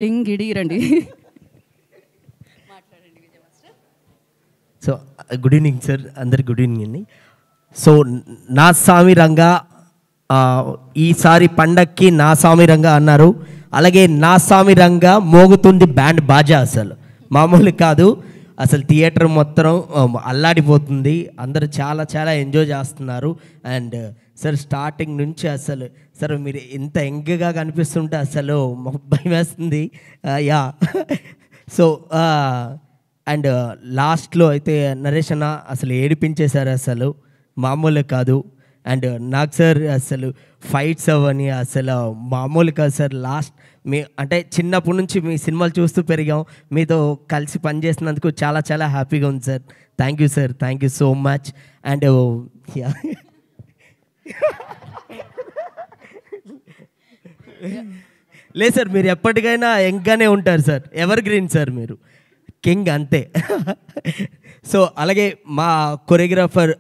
Ngidi రండి. So good evening sir, అందరికి good evening అండి. సో నా స్వామి రంగా ఈసారి పండక్కి నా స్వామి రంగా అన్నారు. అలాగే నా స్వామి రంగా మోగుతుంది బ్యాండ్ బాజా, అసలు మామూలు కాదు. అసలు థియేటర్ మొత్తం అల్లాడిపోతుంది, అందరూ చాలా చాలా ఎంజాయ్ చేస్తున్నారు. అండ్ సార్ స్టార్టింగ్ నుంచి అసలు సార్ మీరు ఇంత యంగ్గా కనిపిస్తుంటే అసలు భయం వేస్తుంది. యా సో అండ్ లాస్ట్లో అయితే నరేష్ అన్న అసలు ఏడిపించేశారు, అసలు మామూలు కాదు. అండ్ నాకు సార్ అసలు ఫైట్స్ అవని అసలు మామూలు కాదు సార్. లాస్ట్ మీ అంటే చిన్నప్పటి నుంచి మీ సినిమాలు చూస్తూ పెరిగాం, మీతో కలిసి పనిచేసినందుకు చాలా చాలా హ్యాపీగా ఉంది sir. Thank you sir, thank you so much. And yeah లేదు సార్, మీరు ఎప్పటికైనా యంగ్గానే ఉంటారు సార్, ఎవర్ గ్రీన్ సార్, మీరు కింగ్ అంతే. సో అలాగే మా కొరియోగ్రాఫర్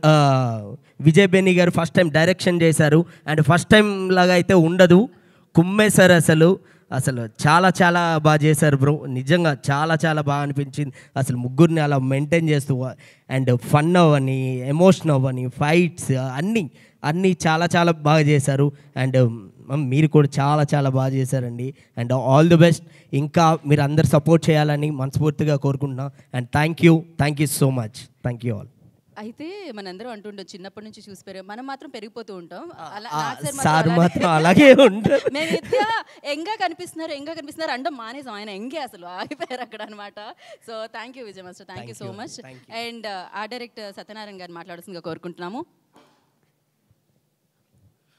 విజయ్ బెన్నీ గారు ఫస్ట్ టైం డైరెక్షన్ చేశారు. అండ్ ఫస్ట్ టైం లాగా అయితే ఉండదు, కుమ్మేశారు అసలు. అసలు చాలా చాలా బాగా చేశారు బ్రో, నిజంగా చాలా చాలా బాగా అనిపించింది. అసలు ముగ్గురిని అలా మెయింటైన్ చేస్తూ అండ్ ఫన్ అవ్వని, ఎమోషన్ అవ్వని, ఫైట్స్ అన్నీ చాలా చాలా బాగా చేశారు. అండ్ మీరు కూడా చాలా చాలా బాగా చేశారండి. అండ్ ఆల్ ది బెస్ట్, ఇంకా మీరు అందరు సపోర్ట్ చేయాలని మనస్ఫూర్తిగా కోరుకుంటున్నాం. And thank you so much, thank you all. అయితే మనందరం అంటుంటాం చిన్నప్పటి నుంచి చూసి పెరిగాం, మనం మాత్రం పెరిగిపోతూ ఉంటాం. సార్ మాత్రం అలాగే ఉంటారు. మేము ఎంగా కనిపిస్తున్నారు అంటే మానేసాం, ఆయన ఎంగే అసలు ఆగిపోయారు అక్కడ అనమాట. So thank you Vijay master, thank you so much. And ఆ డైరెక్టర్ సత్యనారాయణ గారిని మాట్లాడుతుందిగా కోరుకుంటున్నాము.